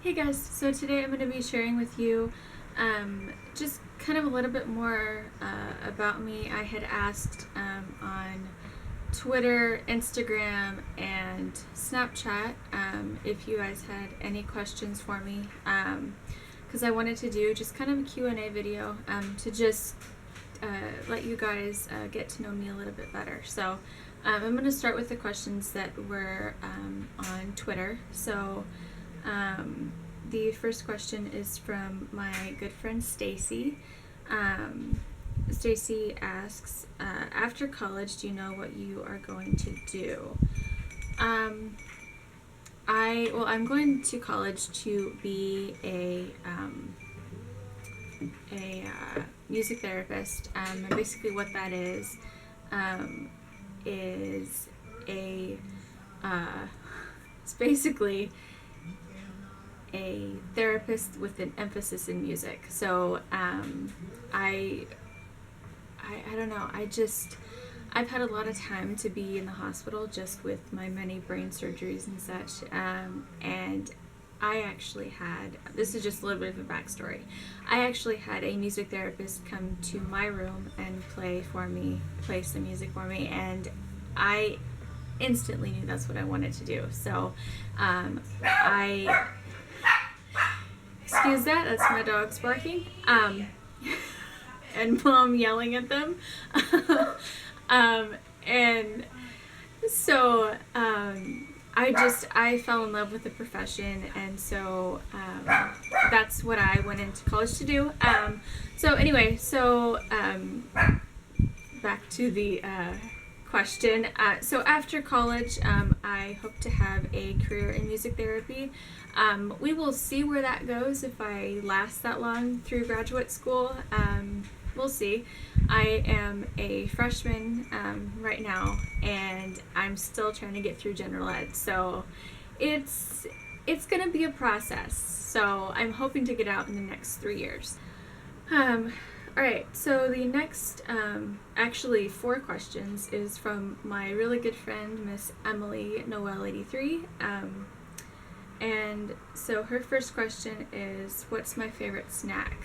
Hey guys, so today I'm going to be sharing with you just kind of a little bit more about me. I had asked on Twitter, Instagram, and Snapchat if you guys had any questions for me, because I wanted to do just kind of a Q&A video to just let you guys get to know me a little bit better. So I'm going to start with the questions that were on Twitter. So the first question is from my good friend Stacy. Stacy asks, after college, do you know what you are going to do? I'm going to college to be a music therapist. And basically what that is it's basically a therapist with an emphasis in music. So I don't know, I've had a lot of time to be in the hospital just with my many brain surgeries and such, and I actually had, this is just a little bit of a backstory, I actually had a music therapist come to my room and play some music for me, and I instantly knew that's what I wanted to do. So excuse that's my dogs barking, and Mom yelling at them. And so I fell in love with the profession, and so that's what I went into college to do. So anyway, back to the question. So after college, I hope to have a career in music therapy. We will see where that goes if I last that long through graduate school. We'll see. I am a freshman right now, and I'm still trying to get through general ed. So it's going to be a process. So I'm hoping to get out in the next 3 years. Alright, so the next, actually 4 questions is from my really good friend, Miss Emily Noel83. And so her first question is, what's my favorite snack?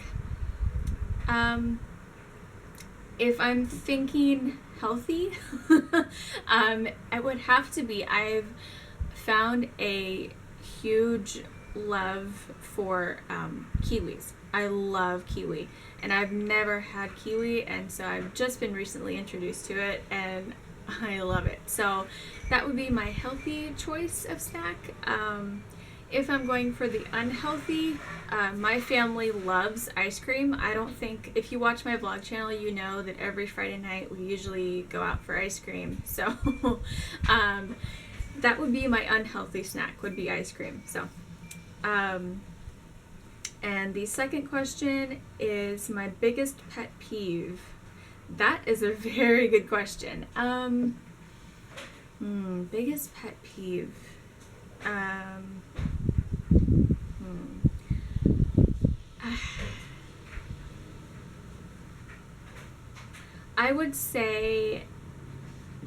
If I'm thinking healthy, it would have to be, I've found a huge love for kiwis. I love kiwi, and I've never had kiwi, and so I've just been recently introduced to it, and I love it. So that would be my healthy choice of snack. If I'm going for the unhealthy, my family loves ice cream. I don't think, if you watch my vlog channel, you know that every Friday night we usually go out for ice cream. So that would be my unhealthy snack, would be ice cream. So and the second question is my biggest pet peeve. That is a very good question. Biggest pet peeve. I would say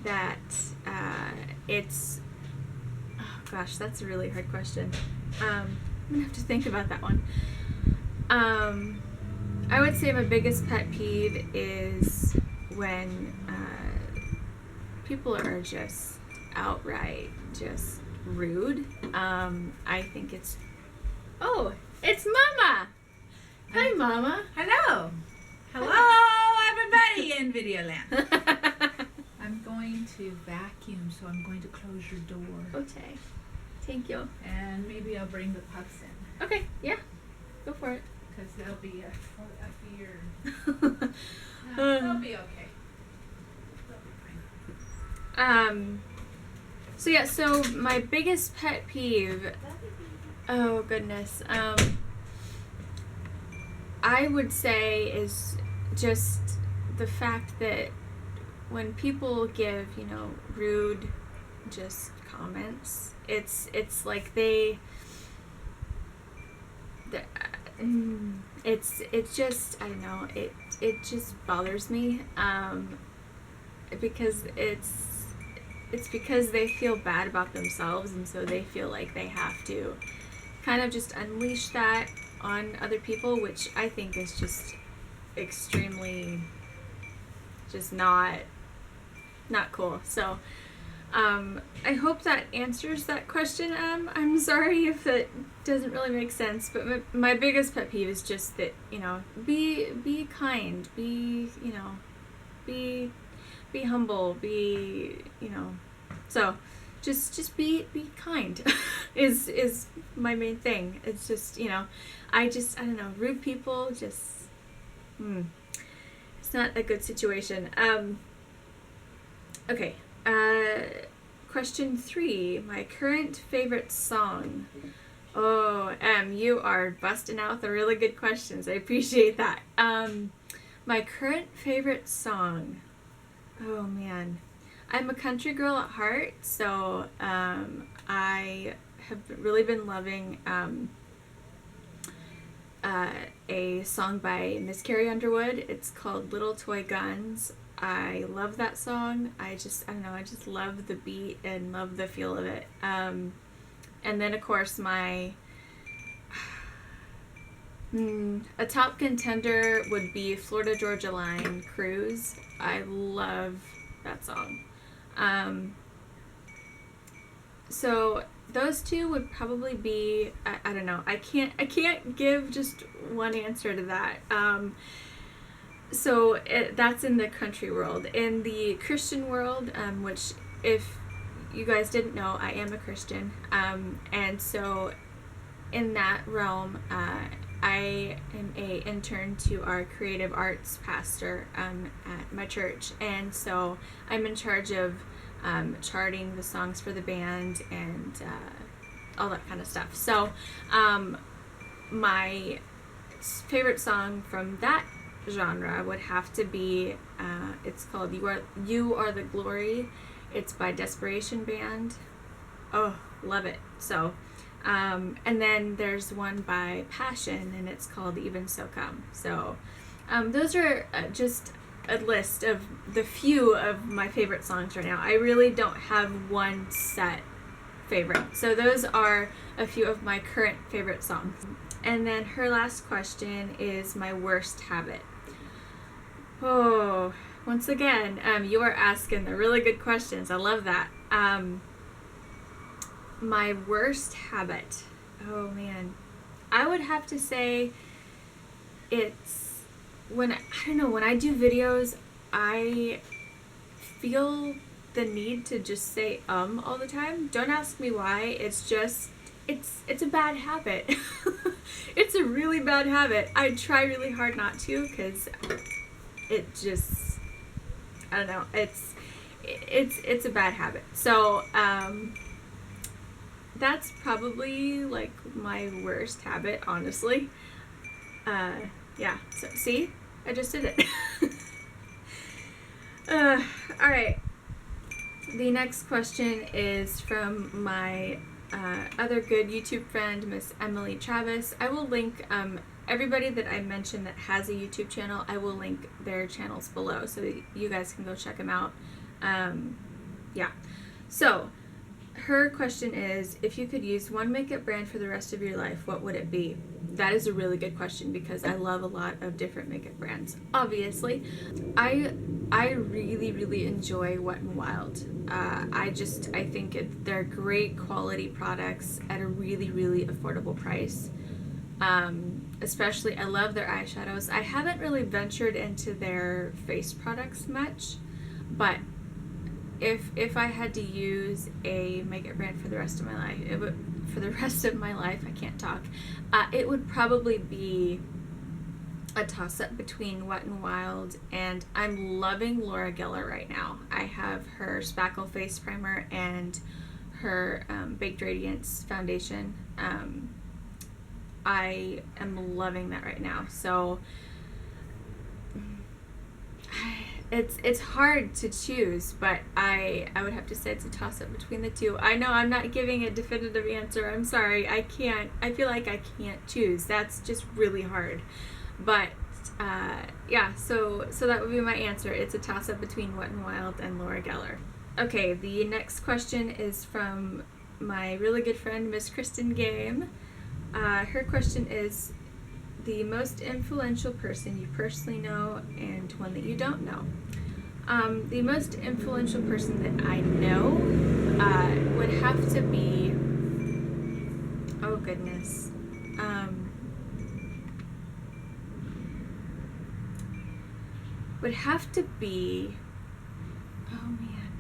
that it's, oh gosh, that's a really hard question. I'm gonna have to think about that one. I would say my biggest pet peeve is when people are just outright just rude. I think it's, oh, it's Mama! Hi, Mama. Hello. Hello, everybody in Videoland. I'm going to vacuum, so I'm going to close your door. Okay. Thank you. And maybe I'll bring the pups in. Okay, yeah. Go for it. Because they'll be a fear. They'll be okay. They'll be fine. So my biggest pet peeve, oh goodness, I would say is just the fact that when people give, rude just comments, it's like it's just, I don't know, it just bothers me, because it's because they feel bad about themselves, and so they feel like they have to kind of just unleash that on other people, which I think is just extremely just not cool. So I hope that answers that question. I'm sorry if that doesn't really make sense, but my biggest pet peeve is just that, you know, be kind, be humble, so just be kind is my main thing. It's just, you know, I don't know, rude people just it's not a good situation. Okay. Question 3, my current favorite song. Oh, you are busting out the really good questions. I appreciate that. My current favorite song. Oh man, I'm a country girl at heart, so I have really been loving a song by Miss Carrie Underwood. It's called Little Toy Guns. I love that song. I don't know, I just love the beat and love the feel of it. And then of course my a top contender would be Florida Georgia Line Cruise. I love that song. So those two would probably be, I don't know, I can't give just one answer to that. So that's in the country world. In the Christian world, which if you guys didn't know, I am a Christian, and so in that realm, I am a intern to our creative arts pastor at my church, and so I'm in charge of charting the songs for the band and all that kind of stuff. So my favorite song from that genre would have to be it's called You Are the Glory. It's by Desperation Band. Oh, love it. So and then there's one by Passion, and it's called Even So Come. So those are just a list of the few of my favorite songs right now. I really don't have one set favorite. So those are a few of my current favorite songs. And then her last question is my worst habit. Oh, once again, you are asking the really good questions. I love that. My worst habit. Oh man. I would have to say it's when I do videos, I feel the need to just say all the time. Don't ask me why. It's just it's a bad habit. It's a really bad habit. I try really hard not to, because it just, I don't know, it's a bad habit. So that's probably like my worst habit, honestly. Yeah, so see, I just did it. All right, the next question is from my other good YouTube friend, Miss Emily Travis. I will link everybody that I mentioned that has a YouTube channel. I will link their channels below so that you guys can go check them out. Yeah, so her question is, if you could use one makeup brand for the rest of your life, what would it be? That is a really good question, because I love a lot of different makeup brands. Obviously, I really enjoy Wet n Wild. I think they're great quality products at a really affordable price. Especially, I love their eyeshadows. I haven't really ventured into their face products much, but if I had to use a makeup brand for the rest of my life, I can't talk. It would probably be a toss-up between Wet n Wild, and I'm loving Laura Geller right now. I have her Spackle Face Primer and her Baked Radiance Foundation. I am loving that right now. So it's hard to choose, but I would have to say it's a toss-up between the two. I know I'm not giving a definitive answer. I'm sorry. I feel like I can't choose. That's just really hard. But yeah, so that would be my answer. It's a toss-up between Wet n Wild and Laura Geller. Okay, the next question is from my really good friend, Miss Kristen Game. Her question is the most influential person you personally know and one that you don't know. The most influential person that I know would have to be, oh goodness, would have to be, oh man,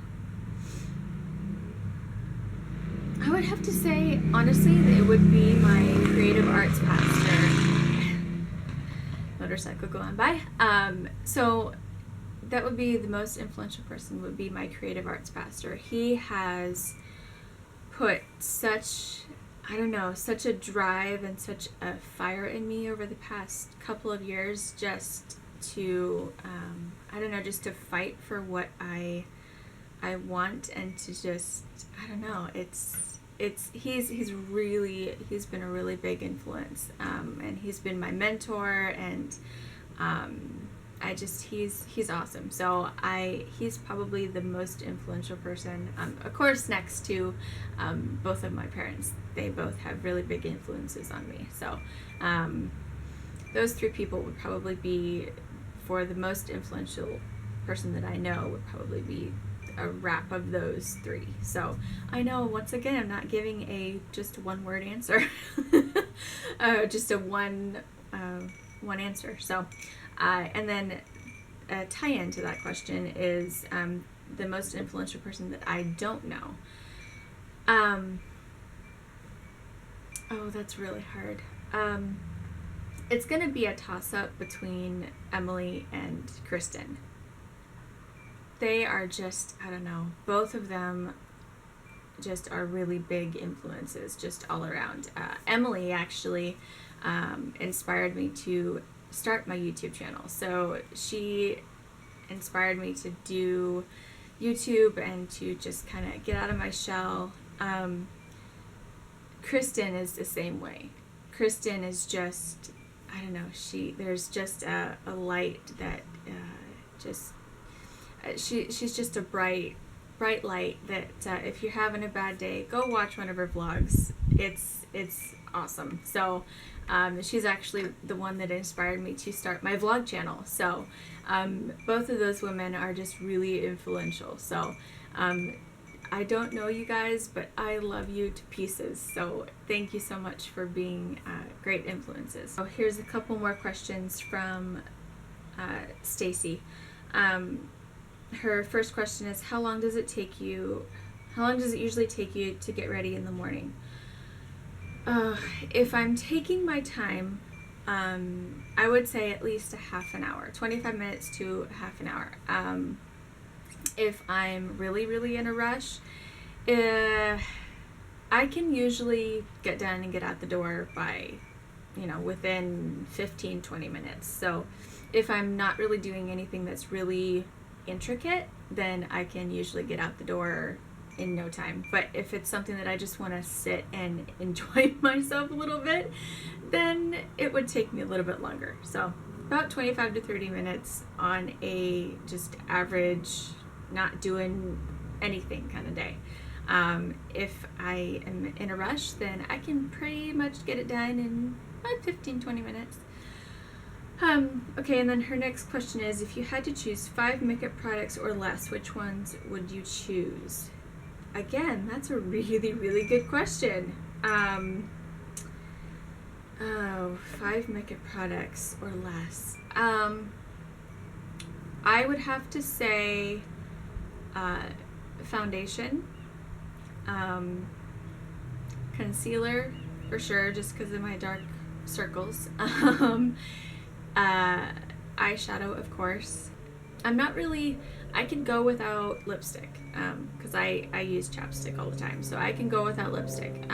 I would have to say, honestly, that it would be my creative arts pastor. Motorcycle going by. So that would be the most influential person, would be my creative arts pastor. He has put such, I don't know, such a drive and such a fire in me over the past couple of years, just to, I don't know, just to fight for what I want, and to just, I don't know, he's been a really big influence, and he's been my mentor, and he's awesome. So he's probably the most influential person, of course, next to both of my parents. They both have really big influences on me. So those three people would probably be, for the most influential person that I know, would probably be a wrap of those three. So I know, once again, I'm not giving a just one word answer, just a one answer. So and then a tie-in to that question is the most influential person that I don't know. Oh, that's really hard. It's gonna be a toss-up between Emily and Kristen. They are just, I don't know, both of them just are really big influences just all around. Emily actually inspired me to start my YouTube channel. So she inspired me to do YouTube and to just kind of get out of my shell. Kristen is the same way. Kristen is just, I don't know, there's just a light that she's just a bright light that if you're having a bad day, go watch one of her vlogs. It's awesome. So she's actually the one that inspired me to start my vlog channel. So both of those women are just really influential. So I don't know you guys, but I love you to pieces. So thank you so much for being great influences. So here's a couple more questions from Stacy. Her first question is, how long does it usually take you to get ready in the morning? If I'm taking my time, I would say at least a half an hour, 25 minutes to half an hour. If I'm really, really in a rush, I can usually get done and get out the door by, within 15-20 minutes. So if I'm not really doing anything that's really intricate, then I can usually get out the door in no time. But if it's something that I just want to sit and enjoy myself a little bit, then it would take me a little bit longer. So about 25 to 30 minutes on a just average, not doing anything kind of day. If I am in a rush, then I can pretty much get it done in about 15-20 minutes. Okay, and then her next question is, if you had to choose 5 makeup products or less, which ones would you choose? Again, that's a really, really good question. 5 makeup products or less. I would have to say foundation, concealer for sure, just because of my dark circles. Eyeshadow, of course. I can go without lipstick, because I use chapstick all the time, so I can go without lipstick.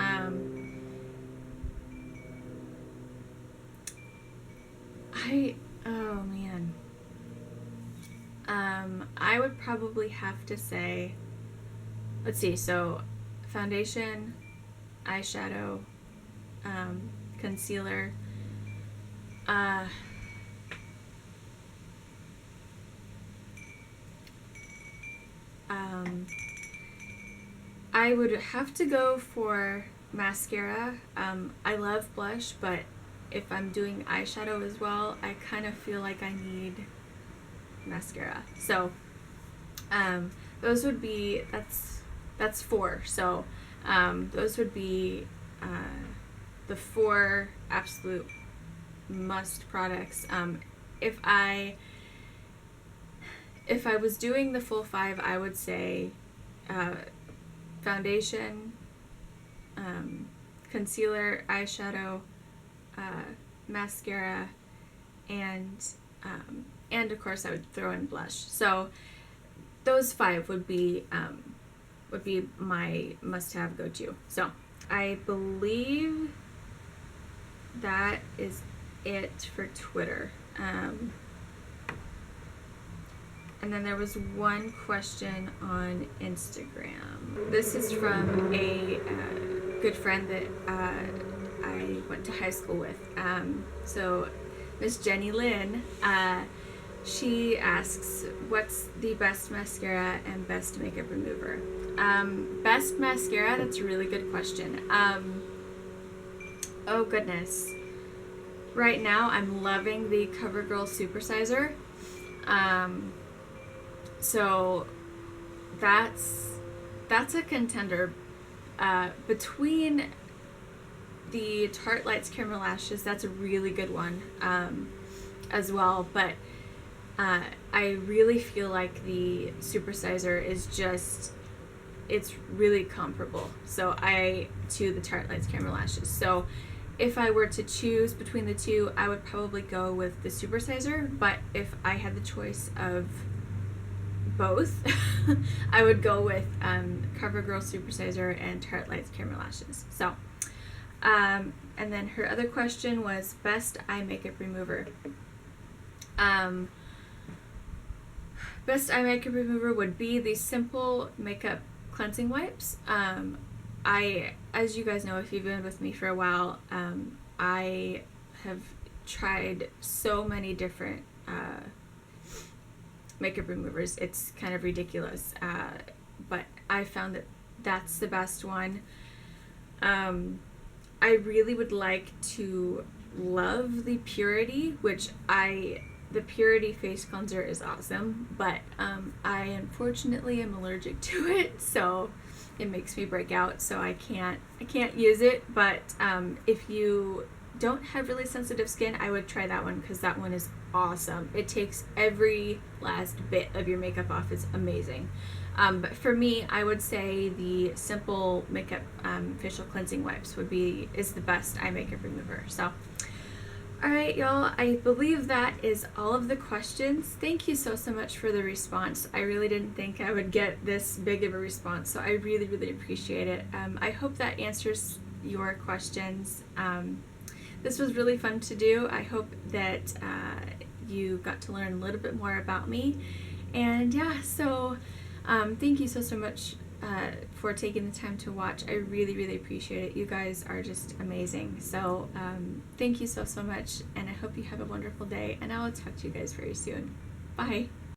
Oh man. I would probably have to say, let's see, so foundation, eyeshadow, concealer, I would have to go for mascara. I love blush, but if I'm doing eyeshadow as well, I kind of feel like I need mascara. So those would be, that's 4. So those would be the 4 absolute must products. If I was doing the full 5, I would say foundation, concealer, eyeshadow, mascara, and of course I would throw in blush. So those 5 would be my must-have go-to. So I believe that is it for Twitter. And then there was one question on Instagram. This is from a good friend that I went to high school with. So Miss Jenny Lynn, she asks, what's the best mascara and best makeup remover? Best mascara, that's a really good question. Oh goodness. Right now I'm loving the CoverGirl Supersizer. So that's a contender. Between the Tarte Lights Camera Lashes, that's a really good one as well, but I really feel like the Supersizer is just, it's really comparable to the Tarte Lights Camera Lashes. So if I were to choose between the two, I would probably go with the Supersizer, but if I had the choice of both, I would go with CoverGirl Supersizer and Tarte Lights Camera Lashes. So, and then her other question was best eye makeup remover. Best eye makeup remover would be the Simple Makeup Cleansing Wipes. As you guys know, if you've been with me for a while, I have tried so many different makeup removers. It's kind of ridiculous, but I found that that's the best one. I really would like to love the Purity, the Purity face cleanser is awesome, but I unfortunately am allergic to it, so it makes me break out, so I can't use it. But if you don't have really sensitive skin, I would try that one, because that one is awesome. It takes every last bit of your makeup off. It's amazing. But for me, I would say the Simple Makeup Facial Cleansing Wipes is the best eye makeup remover. So alright, y'all, I believe that is all of the questions. Thank you so much for the response. I really didn't think I would get this big of a response, so I really, really appreciate it. I hope that answers your questions. This was really fun to do. I hope that you got to learn a little bit more about me. And yeah, so thank you so much for taking the time to watch. I really, really appreciate it. You guys are just amazing. So thank you so much, and I hope you have a wonderful day, and I will talk to you guys very soon. Bye.